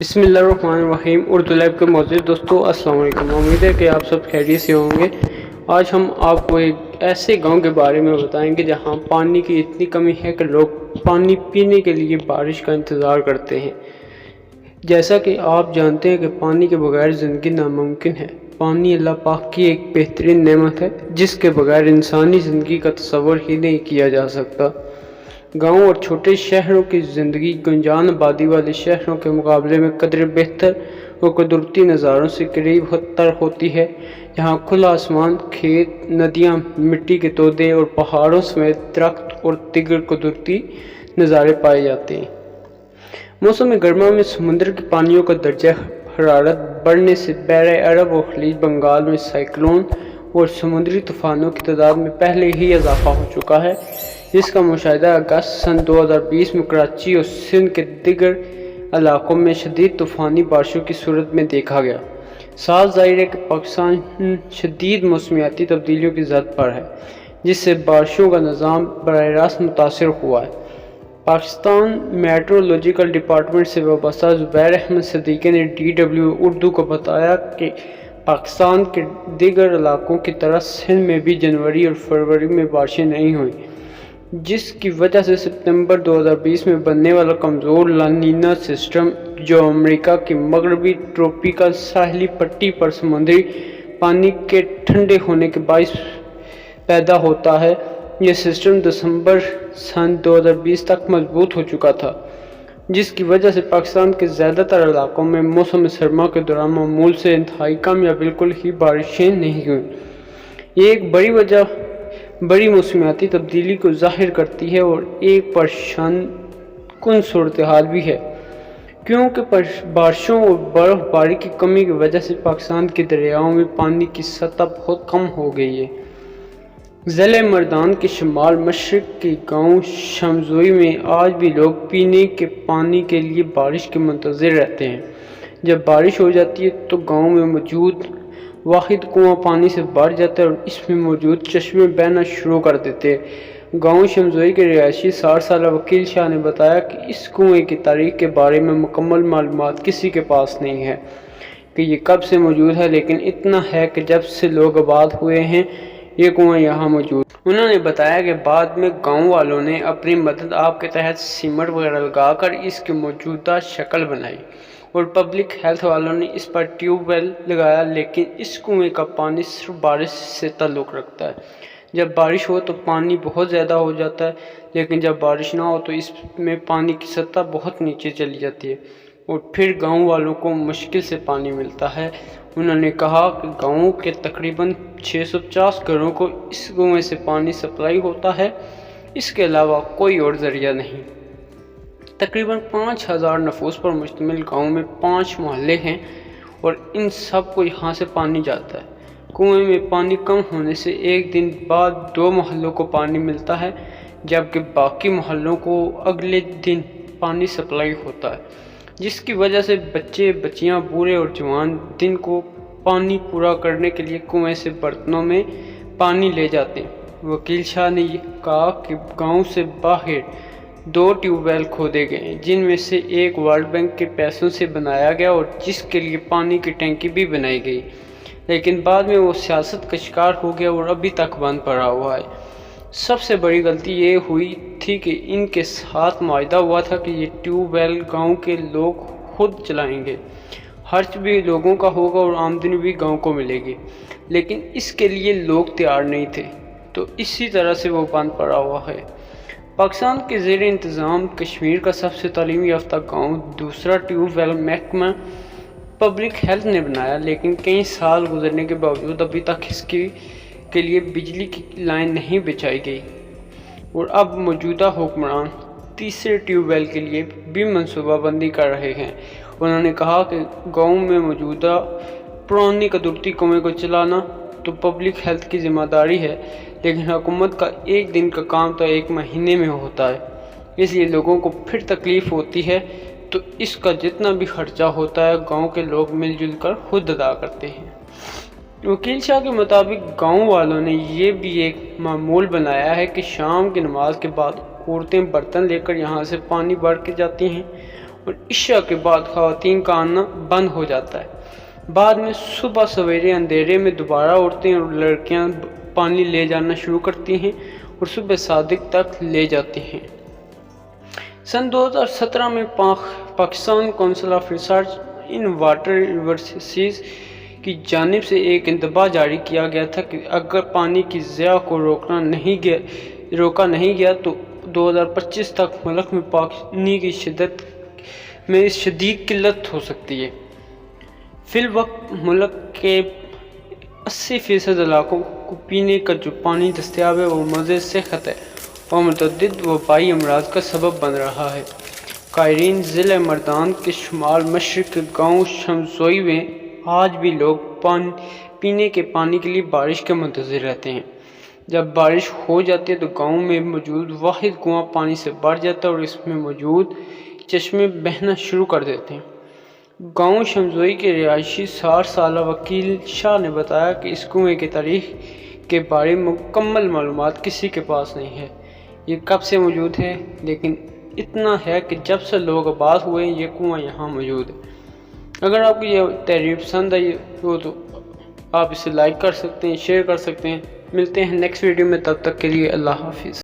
بسم اللہ الرحمن الرحیم۔ اردو لائب کے معزز دوستو السلام علیکم۔ امید ہے کہ آپ سب خیریت سے ہوں گے۔ آج ہم آپ کو ایک ایسے گاؤں کے بارے میں بتائیں گے جہاں پانی کی اتنی کمی ہے کہ لوگ پانی پینے کے لیے بارش کا انتظار کرتے ہیں۔ جیسا کہ آپ جانتے ہیں کہ پانی کے بغیر زندگی ناممکن ہے۔ پانی اللہ پاک کی ایک بہترین نعمت ہے جس کے بغیر انسانی زندگی کا تصور ہی نہیں کیا جا سکتا۔ گاؤں اور چھوٹے شہروں کی زندگی گنجان آبادی والے شہروں کے مقابلے میں قدرے بہتر اور قدرتی نظاروں سے قریب تر ہوتی ہے، جہاں کھلا آسمان، کھیت، ندیاں، مٹی کے تودے اور پہاڑوں سمیت درخت اور دیگر قدرتی نظارے پائے جاتے ہیں۔ موسم گرما میں سمندر کے پانیوں کا درجہ حرارت بڑھنے سے بحر عرب اور خلیج بنگال میں سائیکلون اور سمندری طوفانوں کی تعداد میں پہلے ہی اضافہ ہو چکا ہے، جس کا مشاہدہ اگست سن 2020 میں کراچی اور سندھ کے دیگر علاقوں میں شدید طوفانی بارشوں کی صورت میں دیکھا گیا۔ ساتھ ظاہر ہے کہ پاکستان شدید موسمیاتی تبدیلیوں کی زد پر ہے، جس سے بارشوں کا نظام براہ راست متاثر ہوا ہے۔ پاکستان میٹرولوجیکل ڈپارٹمنٹ سے وابستہ زبیر احمد صدیقی نے DW اردو کو بتایا کہ پاکستان کے دیگر علاقوں کی طرح سندھ میں بھی جنوری اور فروری میں بارشیں نہیں ہوئیں، جس کی وجہ سے ستمبر 2020 میں بننے والا کمزور لا نینا سسٹم، جو امریکا کی مغربی ٹراپیکل ساحلی پٹی پر سمندری پانی کے ٹھنڈے ہونے کے باعث پیدا ہوتا ہے، یہ سسٹم دسمبر سن 2020 تک مضبوط ہو چکا تھا، جس کی وجہ سے پاکستان کے زیادہ تر علاقوں میں موسم سرما کے دوران معمول سے انتہائی کم یا بالکل ہی بارشیں نہیں ہوئیں۔ یہ ایک بڑی موسمیاتی تبدیلی کو ظاہر کرتی ہے اور ایک پریشان کن صورتحال بھی ہے، کیونکہ بارشوں اور برف باری کی کمی کی وجہ سے پاکستان کے دریاؤں میں پانی کی سطح بہت کم ہو گئی ہے۔ ضلع مردان کے شمال مشرق کے گاؤں شمزوئی میں آج بھی لوگ پینے کے پانی کے لیے بارش کے منتظر رہتے ہیں۔ جب بارش ہو جاتی ہے تو گاؤں میں موجود واحد کنواں پانی سے بھر جاتا ہے اور اس میں موجود چشمے بہنا شروع کر دیتے ہیں۔ گاؤں شمزوئی کے رہائشی 60 سالہ وکیل شاہ نے بتایا کہ اس کنویں کی تاریخ کے بارے میں مکمل معلومات کسی کے پاس نہیں ہے کہ یہ کب سے موجود ہے، لیکن اتنا ہے کہ جب سے لوگ آباد ہوئے ہیں یہ کنواں یہاں موجود ہے۔ انہوں نے بتایا کہ بعد میں گاؤں والوں نے اپنی مدد آپ کے تحت سیمنٹ وغیرہ لگا کر اس کی موجودہ شکل بنائی اور پبلک ہیلتھ والوں نے اس پر ٹیوب ویل لگایا، لیکن اس کنویں کا پانی صرف بارش سے تعلق رکھتا ہے۔ جب بارش ہو تو پانی بہت زیادہ ہو جاتا ہے، لیکن جب بارش نہ ہو تو اس میں پانی کی سطح بہت نیچے چلی جاتی ہے اور پھر گاؤں والوں کو مشکل سے پانی ملتا ہے۔ انہوں نے کہا کہ گاؤں کے تقریباً 650 گھروں کو اس کنویں سے پانی سپلائی ہوتا ہے، اس کے علاوہ کوئی اور ذریعہ نہیں۔ تقریباً 5000 نفوس پر مشتمل گاؤں میں 5 محلے ہیں اور ان سب کو یہاں سے پانی جاتا ہے۔ کنویں میں پانی کم ہونے سے ایک دن بعد 2 محلوں کو پانی ملتا ہے، جبکہ باقی محلوں کو اگلے دن پانی سپلائی ہوتا ہے، جس کی وجہ سے بچے، بچیاں، بوڑھے اور جوان دن کو پانی پورا کرنے کے لیے کنویں سے برتنوں میں پانی لے جاتے ہیں۔ وکیل شاہ نے کہا کہ گاؤں سے باہر 2 ٹیوب ویل کھودے گئے جن میں سے ایک ورلڈ بینک کے پیسوں سے بنایا گیا اور جس کے لیے پانی کی ٹینکی بھی بنائی گئی، لیکن بعد میں وہ سیاست کا شکار ہو گیا اور ابھی تک بند پڑا ہوا ہے۔ سب سے بڑی غلطی یہ ہوئی تھی کہ ان کے ساتھ معاہدہ ہوا تھا کہ یہ ٹیوب ویل گاؤں کے لوگ خود چلائیں گے، خرچ بھی لوگوں کا ہوگا اور آمدنی بھی گاؤں کو ملے گی، لیکن اس کے لیے لوگ تیار نہیں تھے، تو اسی طرح سے وہ بند پڑا ہوا ہے۔ پاکستان کے زیر انتظام کشمیر کا سب سے تعلیم یافتہ گاؤں دوسرا ٹیوب ویل محکمہ پبلک ہیلتھ نے بنایا، لیکن کئی سال گزرنے کے باوجود ابھی تک اس کے لیے بجلی کی لائن نہیں بچھائی گئی اور اب موجودہ حکمران تیسرے ٹیوب ویل کے لیے بھی منصوبہ بندی کر رہے ہیں۔ انہوں نے کہا کہ گاؤں میں موجودہ پرانی قدرتی کنویں کو چلانا تو پبلک ہیلتھ کی ذمہ داری ہے، لیکن حکومت کا ایک دن کا کام تو 1 مہینے میں ہوتا ہے، اس لیے لوگوں کو پھر تکلیف ہوتی ہے، تو اس کا جتنا بھی خرچہ ہوتا ہے گاؤں کے لوگ مل جل کر خود ادا کرتے ہیں۔ وکیل شاہ کے مطابق گاؤں والوں نے یہ بھی ایک معمول بنایا ہے کہ شام کی نماز کے بعد عورتیں برتن لے کر یہاں سے پانی بھر کے جاتی ہیں اور عشاء کے بعد خواتین کا آنا بند ہو جاتا ہے۔ بعد میں صبح سویرے اندھیرے میں دوبارہ عورتیں اور لڑکیاں پانی لے جانا شروع کرتی ہیں اور صبح صادق تک لے جاتی ہیں۔ سن 2017 میں Pakistan council of research in water resources کی جانب سے ایک انتباہ جاری کیا گیا تھا کہ اگر پانی کی ضیاع کو روکا نہیں گیا تو 2025 تک ملک میں پانی کی شدید قلت ہو سکتی ہے۔ فی الوقت ملک کے 80% علاقوں کو پینے کا جو پانی دستیاب ہے وہ مضر صحت ہے اور متعدد وبائی امراض کا سبب بن رہا ہے۔ قائرین، ضلع مردان کے شمال مشرق کے گاؤں شمزوئی میں آج بھی لوگ پینے کے پانی کے لیے بارش کے منتظر رہتے ہیں۔ جب بارش ہو جاتی ہے تو گاؤں میں موجود واحد کنواں پانی سے بھر جاتا ہے اور اس میں موجود چشمے بہنا شروع کر دیتے ہیں۔ گاؤں شمزوئی کے رہائشی 60 سالہ وکیل شاہ نے بتایا کہ اس کنویں کی تاریخ کے بارے میں مکمل معلومات کسی کے پاس نہیں ہے، یہ کب سے موجود ہے، لیکن اتنا ہے کہ جب سے لوگ آباد ہوئے یہ کنواں یہاں موجود ہے۔ اگر آپ کو یہ تحریر پسند آئی ہو تو آپ اسے لائک کر سکتے ہیں، شیئر کر سکتے ہیں۔ ملتے ہیں نیکسٹ ویڈیو میں، تب تک کے لیے اللہ حافظ۔